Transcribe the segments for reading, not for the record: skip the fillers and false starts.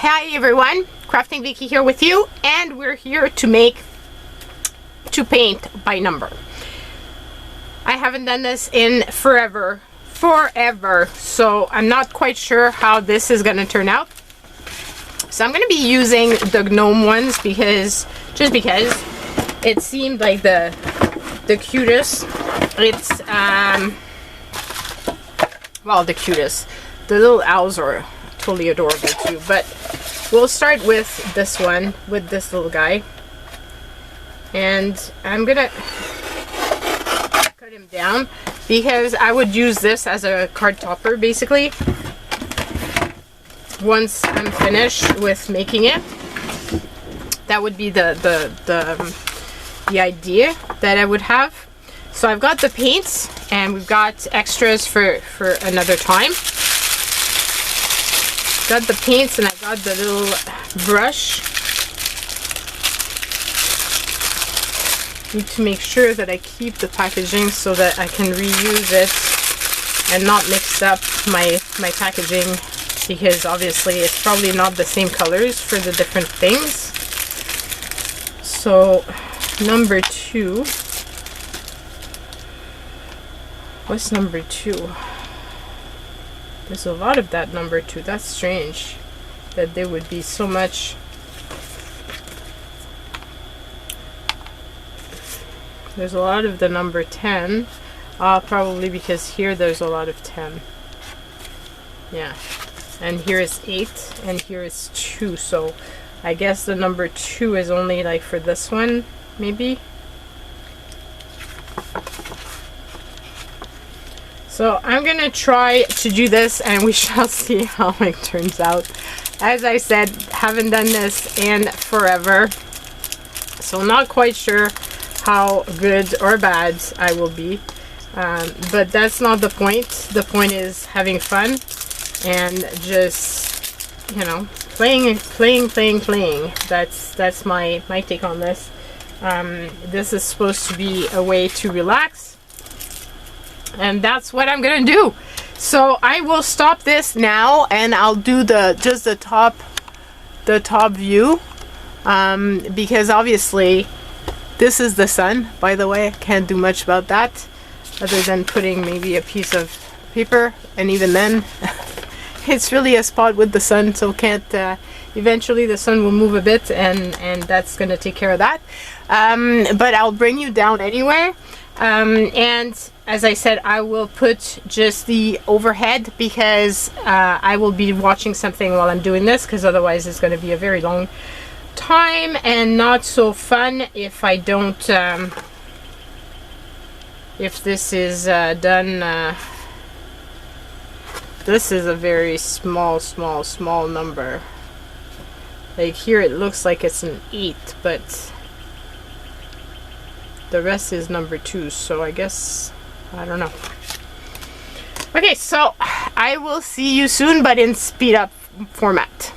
Hi everyone, Crafting Vicky here with you, and we're here to paint by number. I haven't done this in forever, so I'm not quite sure how this is gonna turn out. So I'm gonna be using the gnome ones just because it seemed like the cutest. It's well, the cutest. The little owls are totally adorable too, but we'll start with this one, with this little guy, and I'm gonna cut him down because I would use this as a card topper basically once I'm finished with making it. That would be the idea that I would have. So I've got the paints and we've got extras for another time. Got the paints and I got the little brush. Need to make sure that I keep the packaging so that I can reuse it and not mix up my packaging, because obviously it's probably not the same colors for the different things. So number 2. What's number 2? There's a lot of that number 2. That's strange that there would be so much. There's a lot of the number 10. Probably because here there's a lot of 10. Yeah. And here is 8 and here is 2. So I guess the number 2 is only like for this one, maybe. So I'm gonna try to do this and we shall see how it turns out. As I said, haven't done this in forever, so not quite sure how good or bad I will be. But that's not the point. The point is having fun and just, you know, playing. That's my take on this. This is supposed to be a way to relax, and that's what I'm gonna do. So I will stop this now and I'll do just the top view, because obviously this is the sun, by the way. I can't do much about that other than putting maybe a piece of paper, and even then it's really a spot with the sun, so can't eventually the sun will move a bit and that's gonna take care of that. But I'll bring you down anyway. And as I said, I will put just the overhead because I will be watching something while I'm doing this, because otherwise it's going to be a very long time and not so fun if I don't, if this is done. This is a very small number. Like here it looks like it's an 8, but the rest is number 2, so I guess, I don't know. Okay, so I will see you soon, but in speed up format.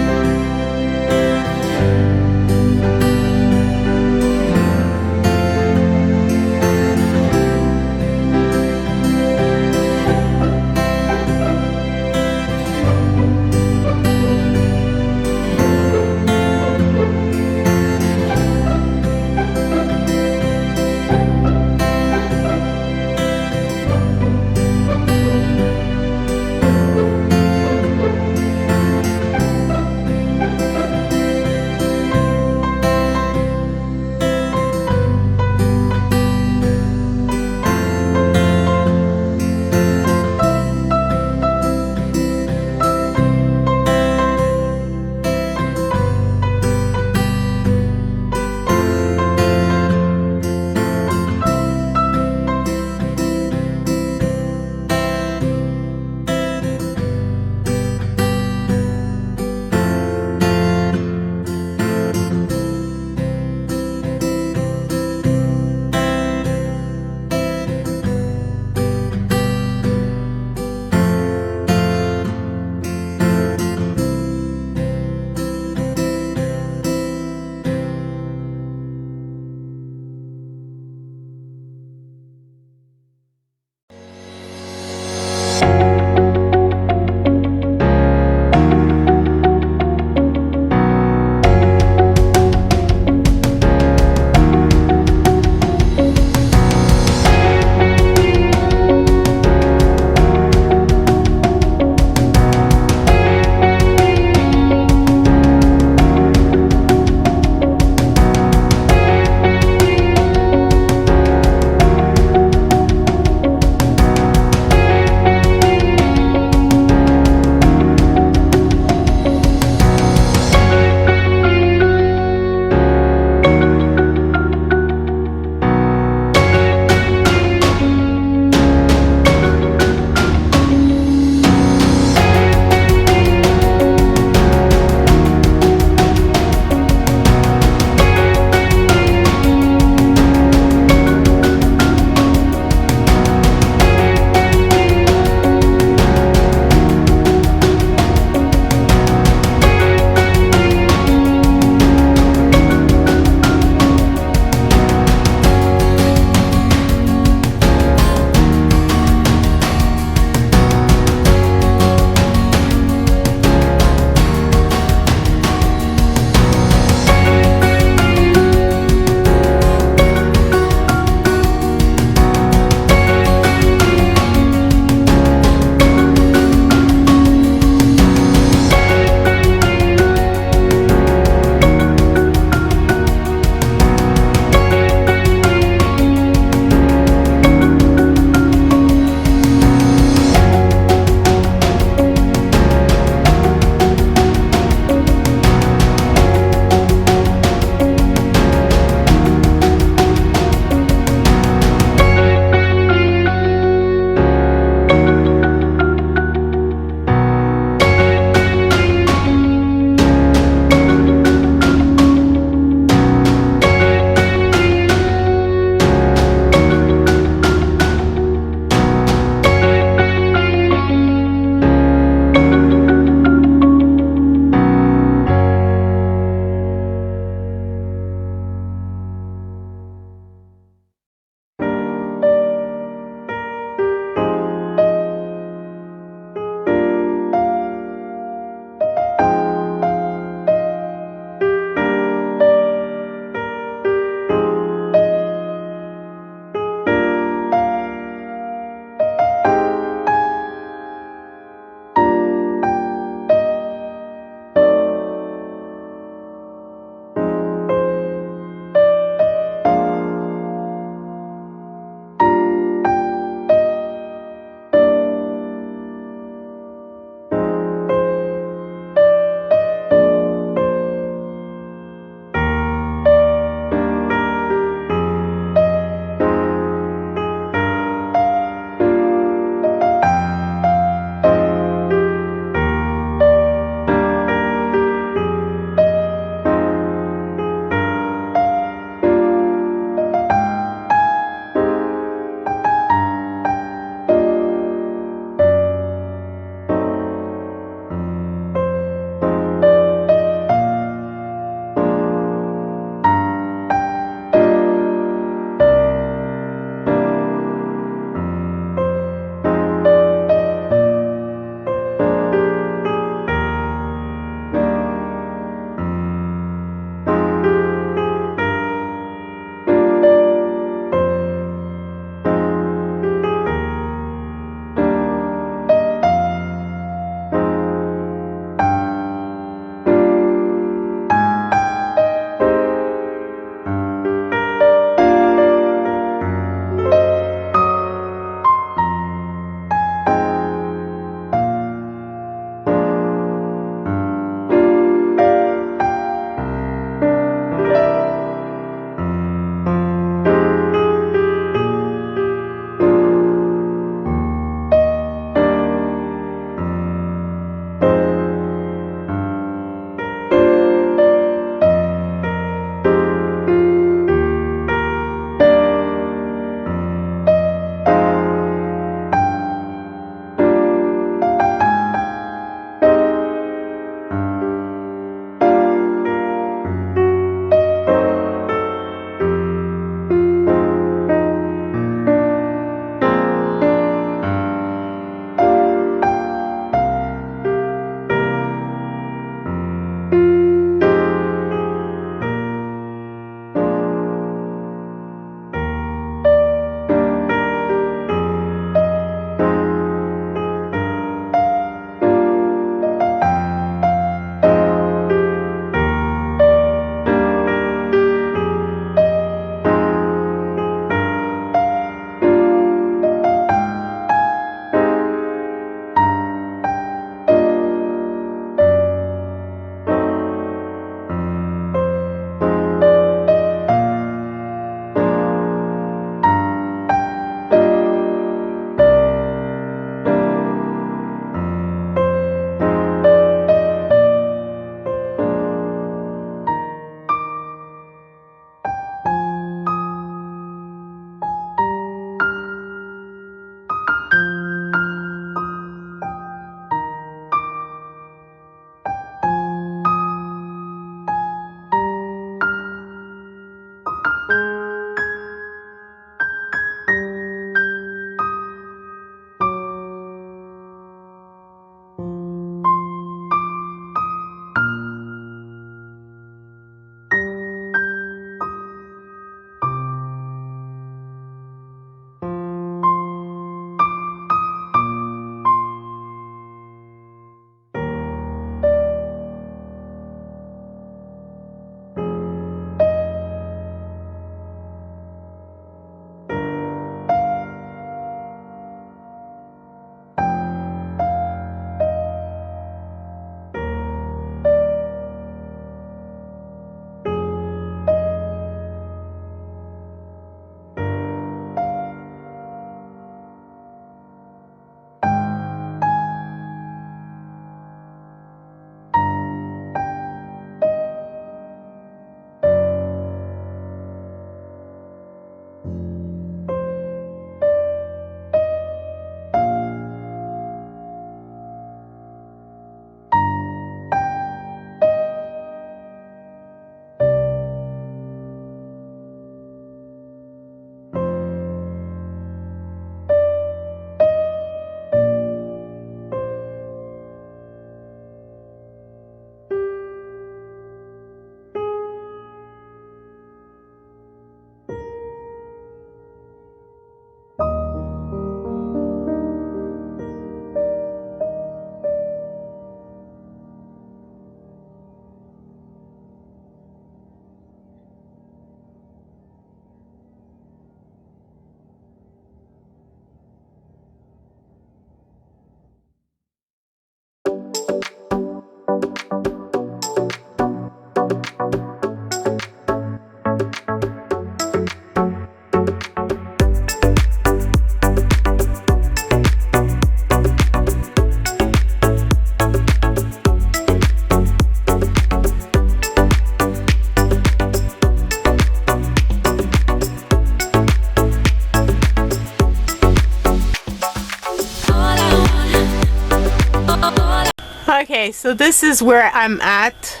Okay, so this is where I'm at.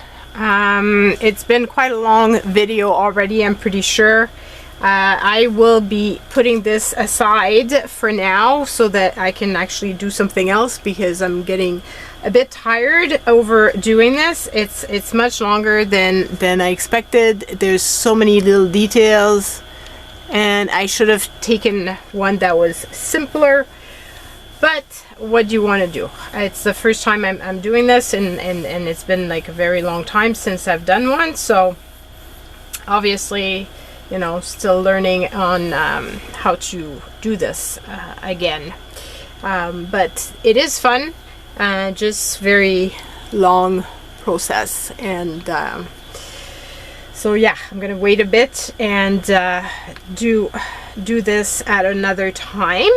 It's been quite a long video already, I'm pretty sure. I will be putting this aside for now so that I can actually do something else, because I'm getting a bit tired over doing this. It's much longer than I expected. There's so many little details, and I should have taken one that was simpler. But what do you want to do? It's the first time I'm doing this, and it's been like a very long time since I've done one. So obviously, you know, still learning on how to do this again. But it is fun, just very long process. And so yeah, I'm gonna wait a bit and do this at another time.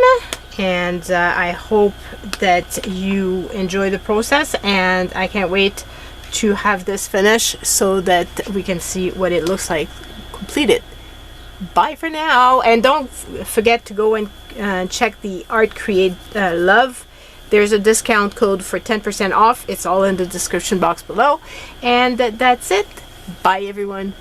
And I hope that you enjoy the process, and I can't wait to have this finish so that we can see what it looks like completed. Bye for now, and don't forget to go and check the artcreatlove. There's a discount code for 10% off. It's all in the description box below. And that's it. Bye everyone.